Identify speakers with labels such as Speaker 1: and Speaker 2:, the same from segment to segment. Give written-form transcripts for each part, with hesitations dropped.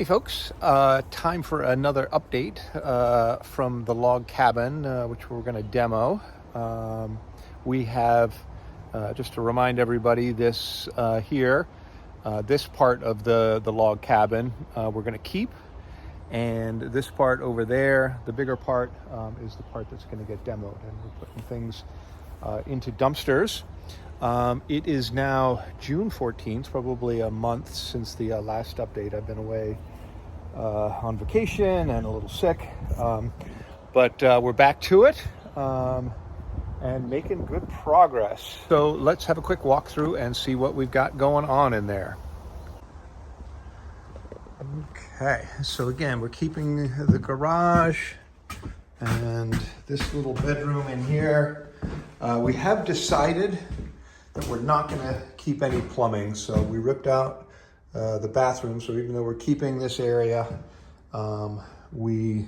Speaker 1: Hey folks, time for another update from the log cabin, which we're going to demo. We have, just to remind everybody, this here, this part of the log cabin we're going to keep, and this part over there, the bigger part, is the part that's going to get demoed, and we're putting things into dumpsters. It is now June 14th, probably a month since the last update. I've been away on vacation and a little sick, but we're back to it and making good progress. So let's have a quick walkthrough and see what we've got going on in there. Okay, so again, we're keeping the garage and this little bedroom in here. We have decided that we're not going to keep any plumbing, so we ripped out the bathroom. So even though we're keeping this area, we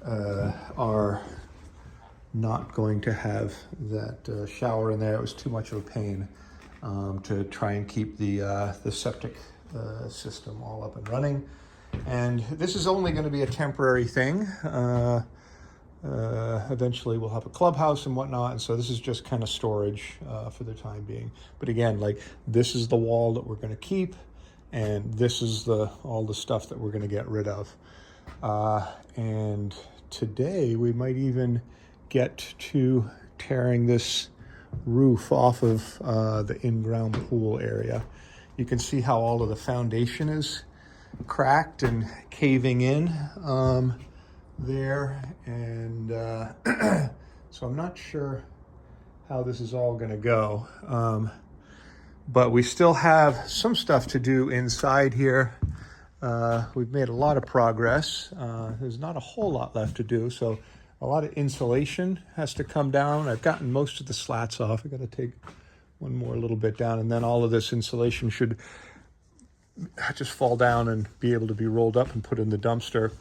Speaker 1: are not going to have that shower in there. It was too much of a pain to try and keep the septic system all up and running. And this is only going to be a temporary thing. Eventually we'll have a clubhouse and whatnot, and so this is just kind of storage for the time being. But again, like, this is the wall that we're going to keep, and this is all the stuff that we're going to get rid of. And today we might even get to tearing this roof off of the in-ground pool area. You can see how all of the foundation is cracked and caving in there, and so I'm not sure how this is all going to go, but we still have some stuff to do inside here. We've made a lot of progress. There's not a whole lot left to do, so a lot of insulation has to come down. I've gotten most of the slats off. I've got to take one more little bit down, and then all of this insulation should just fall down and be able to be rolled up and put in the dumpster.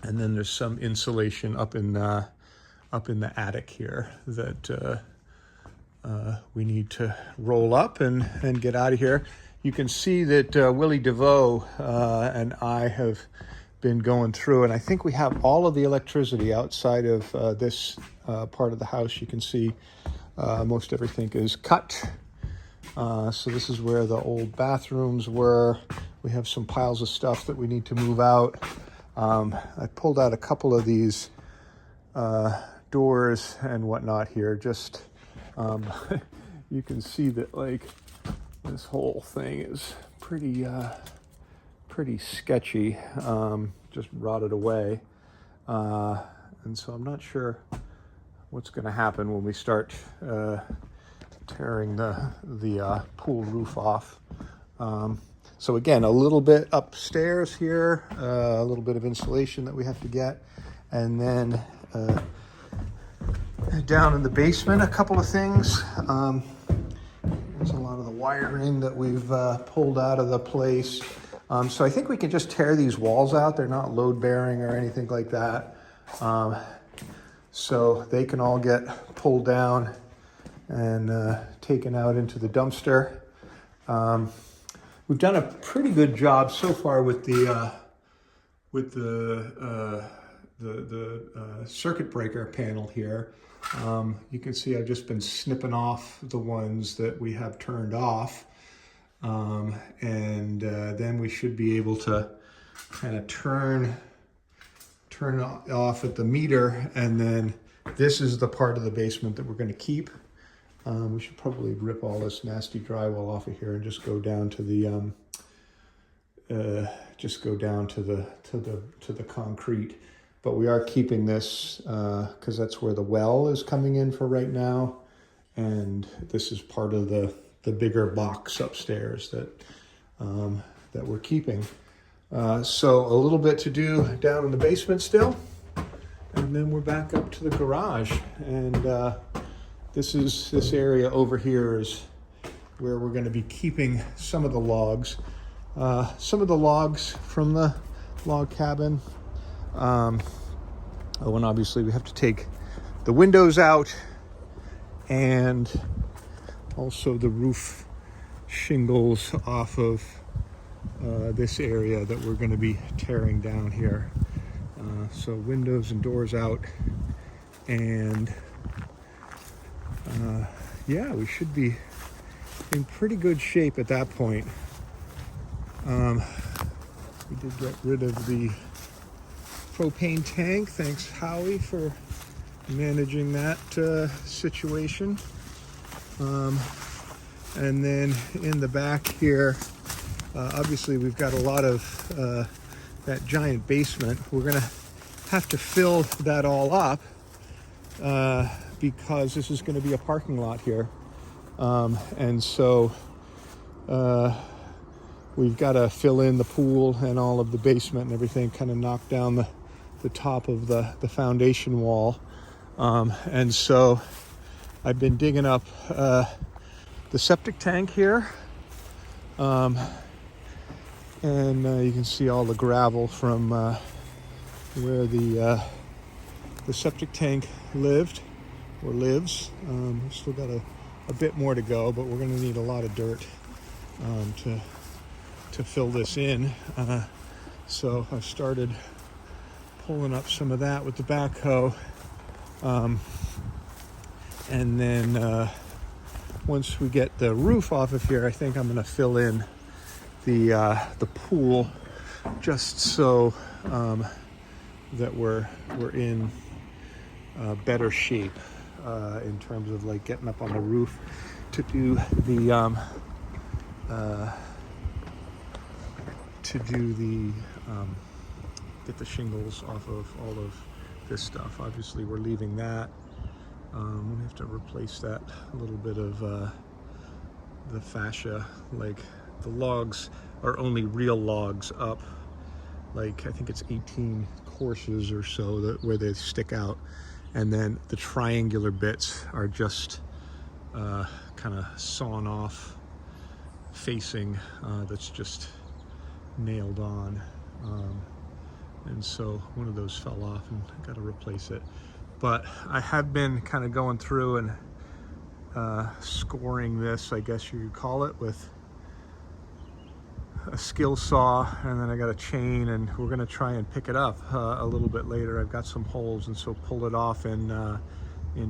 Speaker 1: And then there's some insulation up in the attic here that we need to roll up and get out of here. You can see that Willie DeVoe and I have been going through, and I think we have all of the electricity outside of this part of the house. You can see most everything is cut. So this is where the old bathrooms were. We have some piles of stuff that we need to move out. I pulled out a couple of these doors and whatnot here. Just you can see that, like, this whole thing is pretty sketchy, just rotted away, and so I'm not sure what's going to happen when we start tearing the pool roof off. So again, a little bit upstairs here, a little bit of insulation that we have to get, and then down in the basement, a couple of things. There's a lot of the wiring that we've pulled out of the place. So I think we can just tear these walls out. They're not load bearing or anything like that. So they can all get pulled down and taken out into the dumpster. We've done a pretty good job so far with the circuit breaker panel here. You can see I've just been snipping off the ones that we have turned off, and then we should be able to kind of turn it off at the meter, and then this is the part of the basement that we're going to keep. We should probably rip all this nasty drywall off of here and just go down to the concrete. But we are keeping this because that's where the well is coming in for right now, and this is part of the bigger box upstairs that we're keeping. So a little bit to do down in the basement still, and then we're back up to the garage, and this area over here is where we're going to be keeping some of the logs. Some of the logs from the log cabin. And obviously we have to take the windows out, and also the roof shingles off of this area that we're going to be tearing down here. So windows and doors out, and yeah, we should be in pretty good shape at that point. We did get rid of the propane tank. Thanks, Howie, for managing that situation. And then in the back here, obviously we've got a lot of that giant basement. We're gonna have to fill that all up because this is gonna be a parking lot here. And so we've got to fill in the pool and all of the basement and everything, kind of knock down the top of the foundation wall. And so I've been digging up the septic tank here. And you can see all the gravel from where the septic tank lived or lives. We've still got a bit more to go, but we're going to need a lot of dirt to fill this in. So I've started pulling up some of that with the backhoe. And then once we get the roof off of here, I think I'm going to fill in the pool just so that we're in better shape in terms of like getting up on the roof to do the get the shingles off of all of this stuff. Obviously we're leaving that. We have to replace that little bit of the fascia. Like the logs are only real logs up, like I think it's 18 courses or so where they stick out, and then the triangular bits are just kind of sawn off facing, that's just nailed on, and so one of those fell off and I got to replace it. But I have been kind of going through and scoring this, I guess you could call it, with a skill saw, and then I got a chain, and we're gonna try and pick it up a little bit later. I've got some holes, and so pull it off in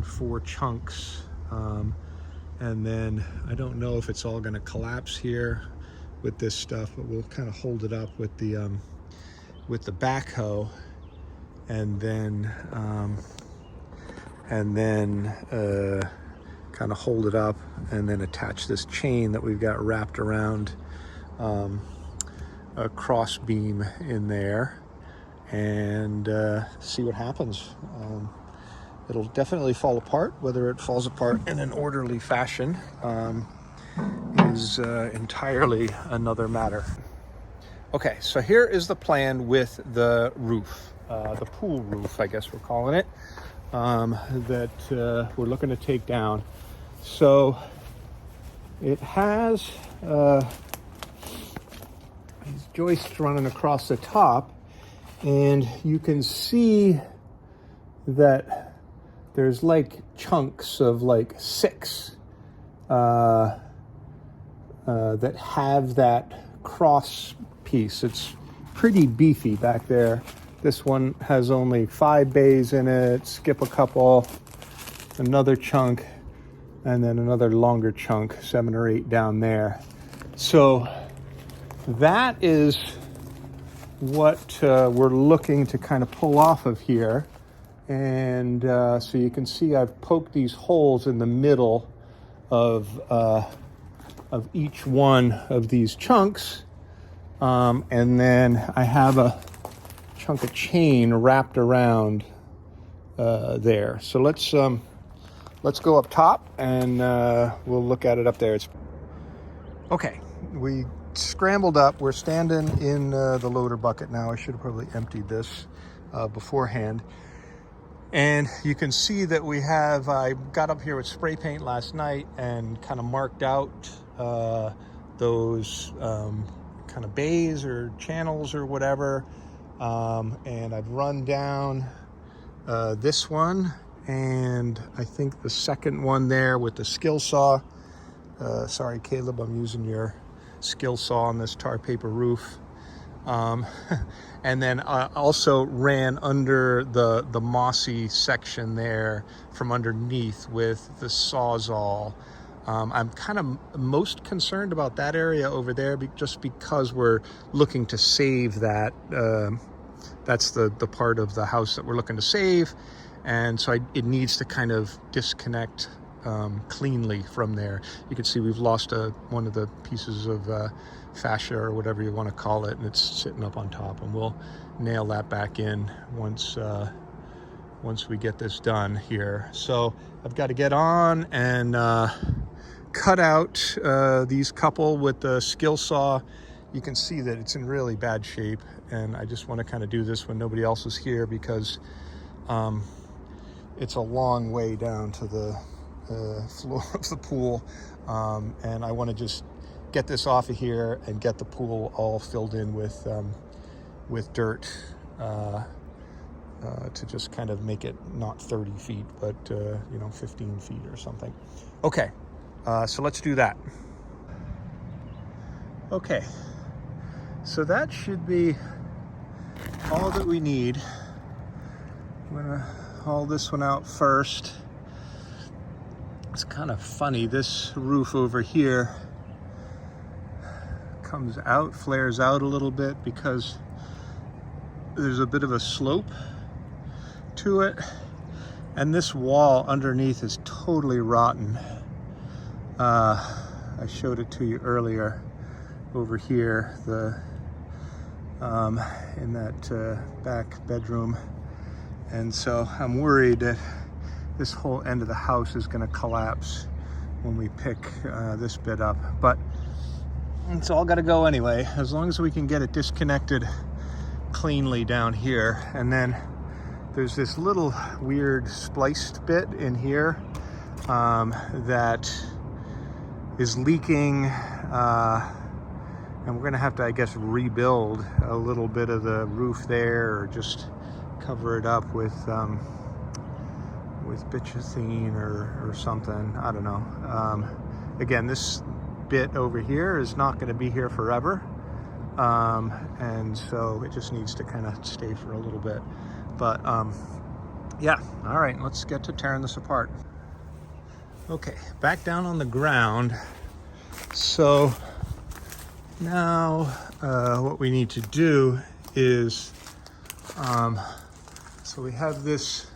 Speaker 1: 4 chunks, and then I don't know if it's all gonna collapse here with this stuff, but we'll kind of hold it up with the backhoe, and then kind of hold it up and then attach this chain that we've got wrapped around a cross beam in there, and see what happens. It'll definitely fall apart. Whether it falls apart in an orderly fashion is entirely another matter. Okay, so here is the plan with the roof, the pool roof, I guess we're calling it, that we're looking to take down. So it has these joists running across the top, and you can see that there's like chunks of like 6 that have that cross piece. It's pretty beefy back there. This one has only 5 bays in it, skip a couple, another chunk, and then another longer chunk, 7 or 8 down there. So that is what we're looking to kind of pull off of here. And so you can see I've poked these holes in the middle of each one of these chunks. And then I have a chunk of chain wrapped around there. So let's go up top, and we'll look at it up there. Okay, we scrambled up. We're standing in the loader bucket now. I should have probably emptied this beforehand. And you can see that I got up here with spray paint last night and kind of marked out those kind of bays or channels or whatever. And I've run down this one, and I think the second one there with the skill saw. Sorry, Caleb, I'm using your skill saw on this tar paper roof. And then also ran under the mossy section there from underneath with the Sawzall. I'm kind of most concerned about that area over there just because we're looking to save that. That's the part of the house that we're looking to save. And so it needs to kind of disconnect cleanly from there. You can see we've lost one of the pieces of fascia or whatever you want to call it, and it's sitting up on top, and we'll nail that back in once we get this done here. So I've got to get on and cut out these couple with the skill saw. You can see that it's in really bad shape, and I just want to kind of do this when nobody else is here because it's a long way down to the floor of the pool, and I want to just get this off of here and get the pool all filled in with dirt to just kind of make it not 30 feet, but 15 feet or something. Okay, so let's do that. Okay, so that should be all that we need. I'm gonna haul this one out first. It's kind of funny, this roof over here comes out, flares out a little bit because there's a bit of a slope to it, and this wall underneath is totally rotten. I showed it to you earlier over here, in that back bedroom, and so I'm worried that this whole end of the house is going to collapse when we pick this bit up, but it's all got to go anyway, as long as we can get it disconnected cleanly down here. And then there's this little weird spliced bit in here that is leaking, and we're gonna have to, I guess, rebuild a little bit of the roof there, or just cover it up with bitumen or something. I don't know. Again, this bit over here is not going to be here forever, and so it just needs to kind of stay for a little bit. But yeah, all right, let's get to tearing this apart. Okay, back down on the ground. So now what we need to do is so we have this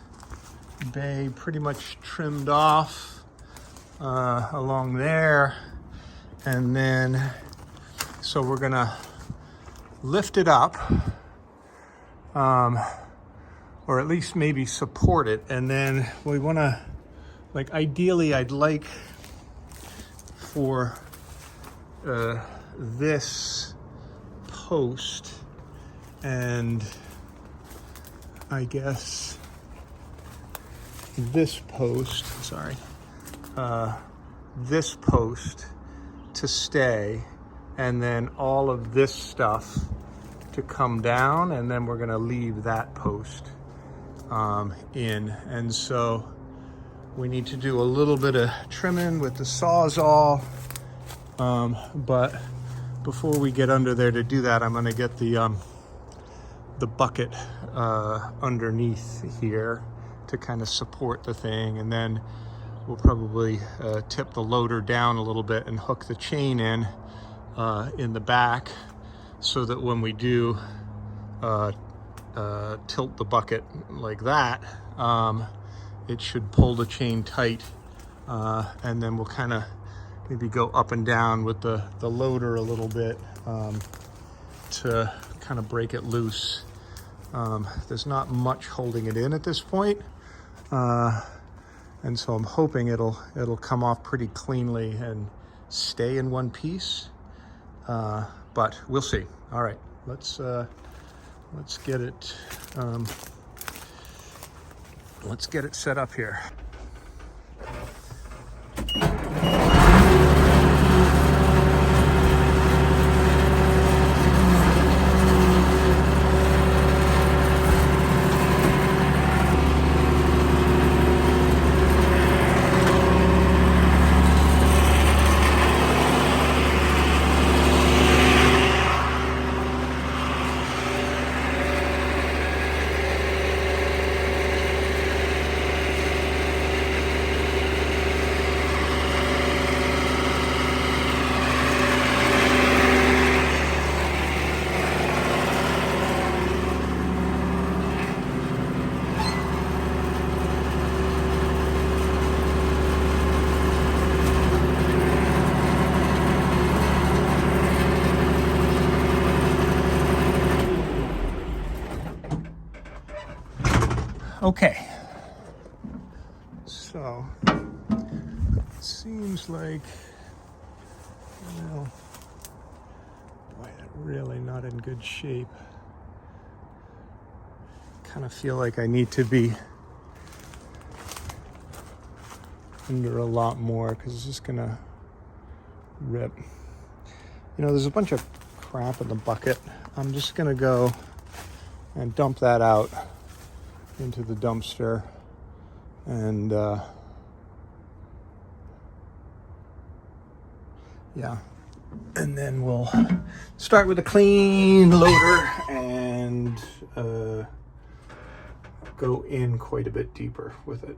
Speaker 1: bay pretty much trimmed off along there. And then, so we're gonna lift it up, or at least maybe support it. And then we wanna, like, ideally, I'd like for this post, and I guess this post, this post to stay, and then all of this stuff to come down, and then we're gonna leave that post in. And so we need to do a little bit of trimming with the Sawzall, but before we get under there to do that, I'm gonna get the bucket underneath here to kind of support the thing, and then we'll probably tip the loader down a little bit and hook the chain in the back, so that when we do tilt the bucket like that, it should pull the chain tight, and then we'll kind of maybe go up and down with the loader a little bit to kind of break it loose. There's not much holding it in at this point, and so I'm hoping it'll come off pretty cleanly and stay in one piece, but we'll see. All right, let's get it set up here. Okay. So, it seems like, well, boy, really not in good shape. Kind of feel like I need to be under a lot more because it's just gonna rip. You know, there's a bunch of crap in the bucket. I'm just gonna go and dump that out into the dumpster, and yeah, and then we'll start with a clean loader and go in quite a bit deeper with it.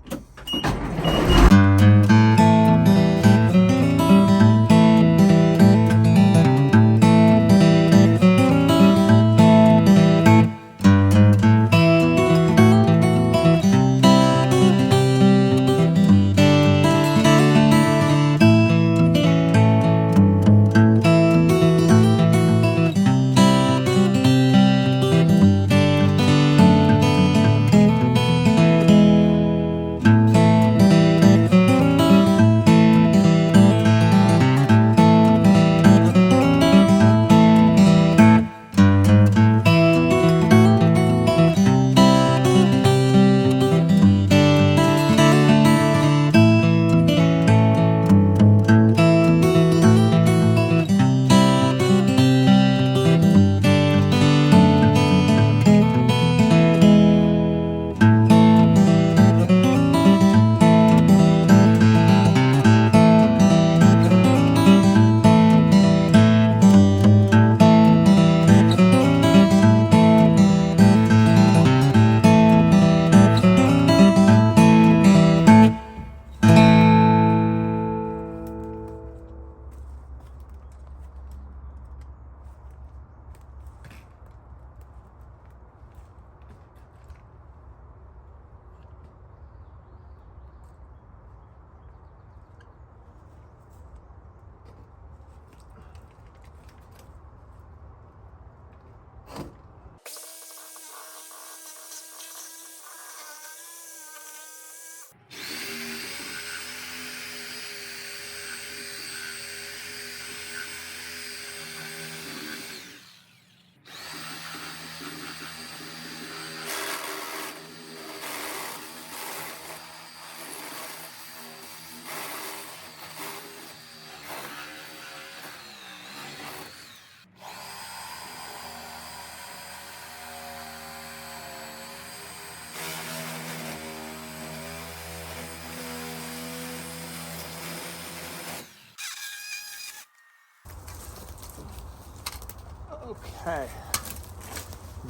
Speaker 1: Okay,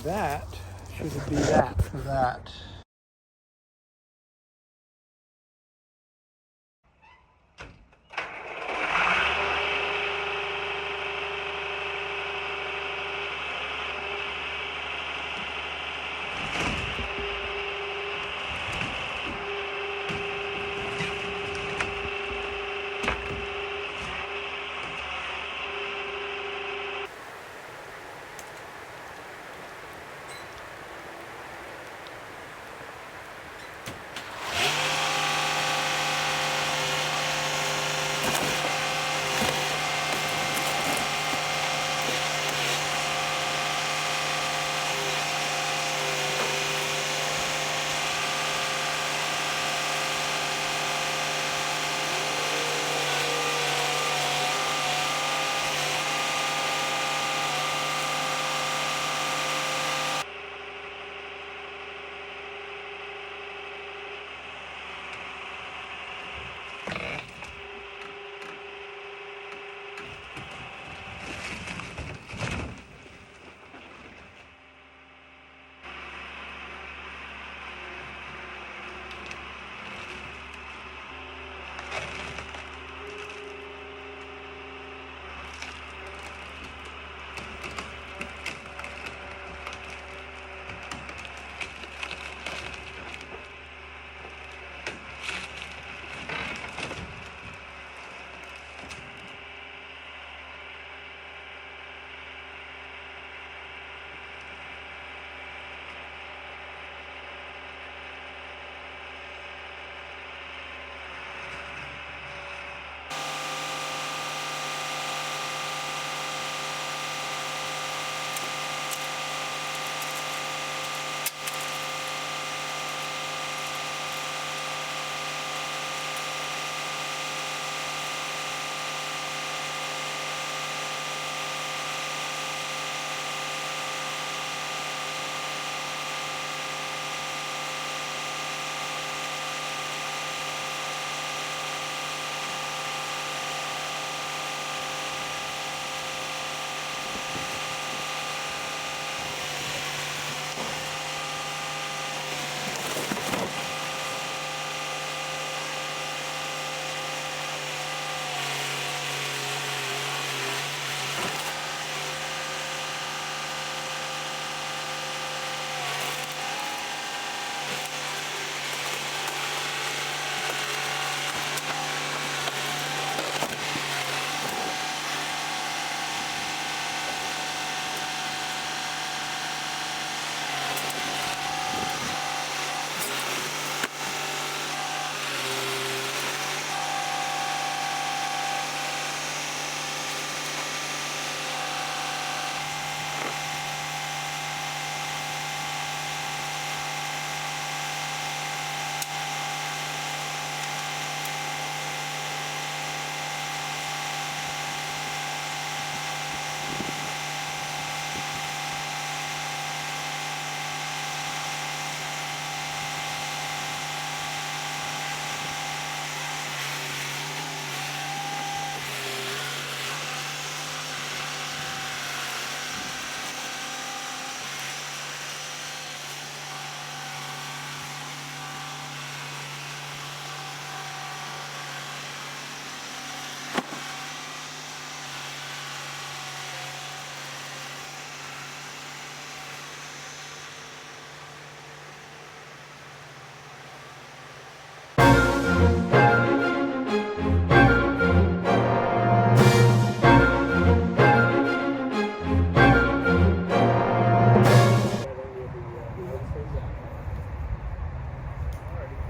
Speaker 1: that should be that for that.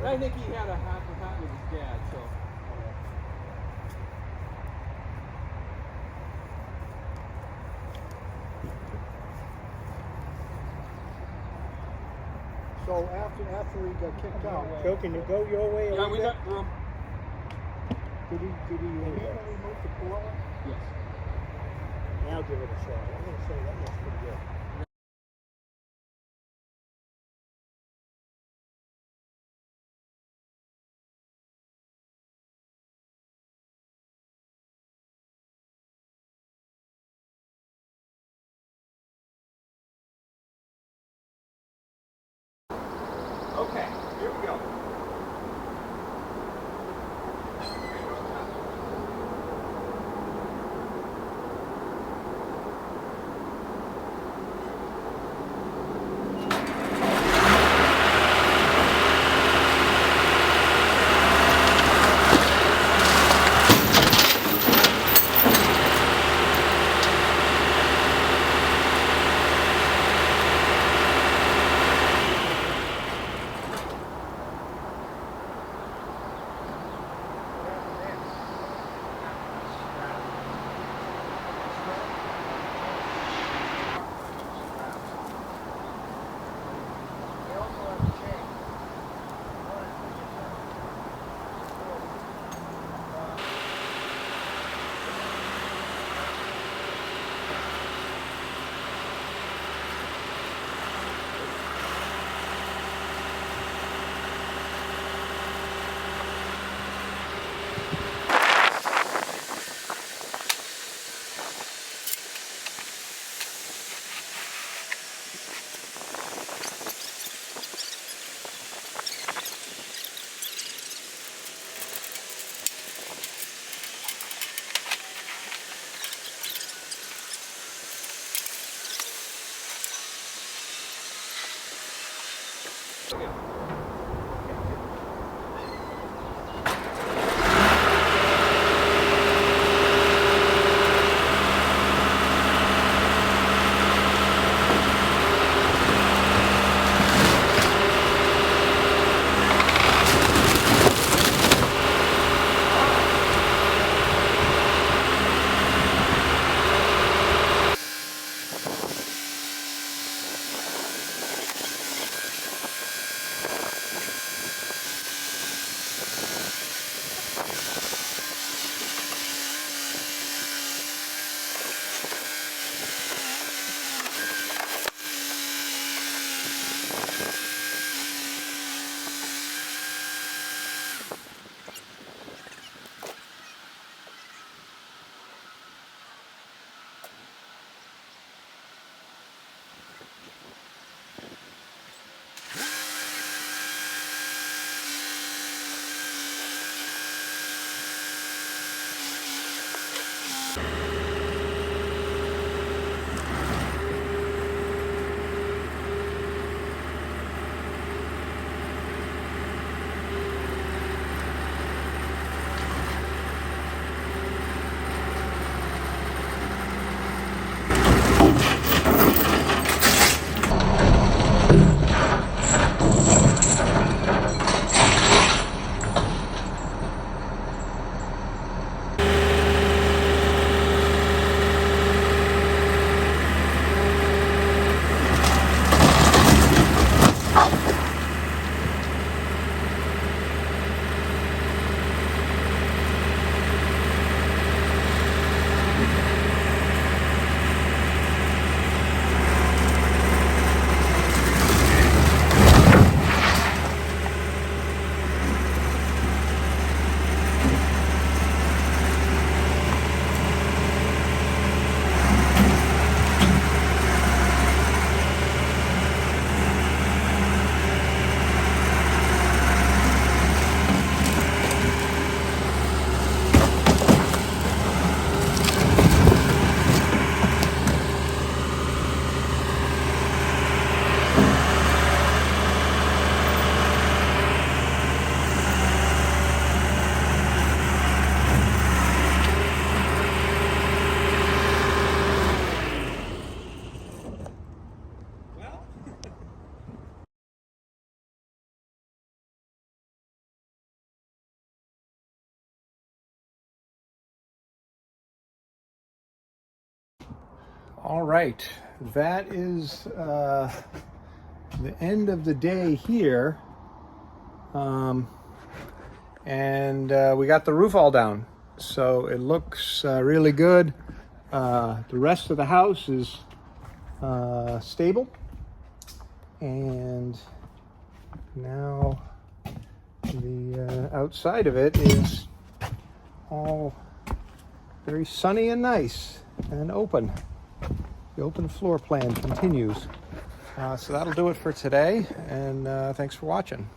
Speaker 2: I think he had a hat with his dad, so.
Speaker 3: So after he got kicked out,
Speaker 4: Joe, can you go your way?
Speaker 2: Yeah, we got room.
Speaker 3: did he immediately move to Portland?
Speaker 2: Yes.
Speaker 4: Now give it a shot. I'm going to say that looks pretty good.
Speaker 1: Okay, here we go. All right, that is the end of the day here. And we got the roof all down, so it looks really good. The rest of the house is stable, and now the outside of it is all very sunny and nice and open. The open floor plan continues. So that'll do it for today, and thanks for watching.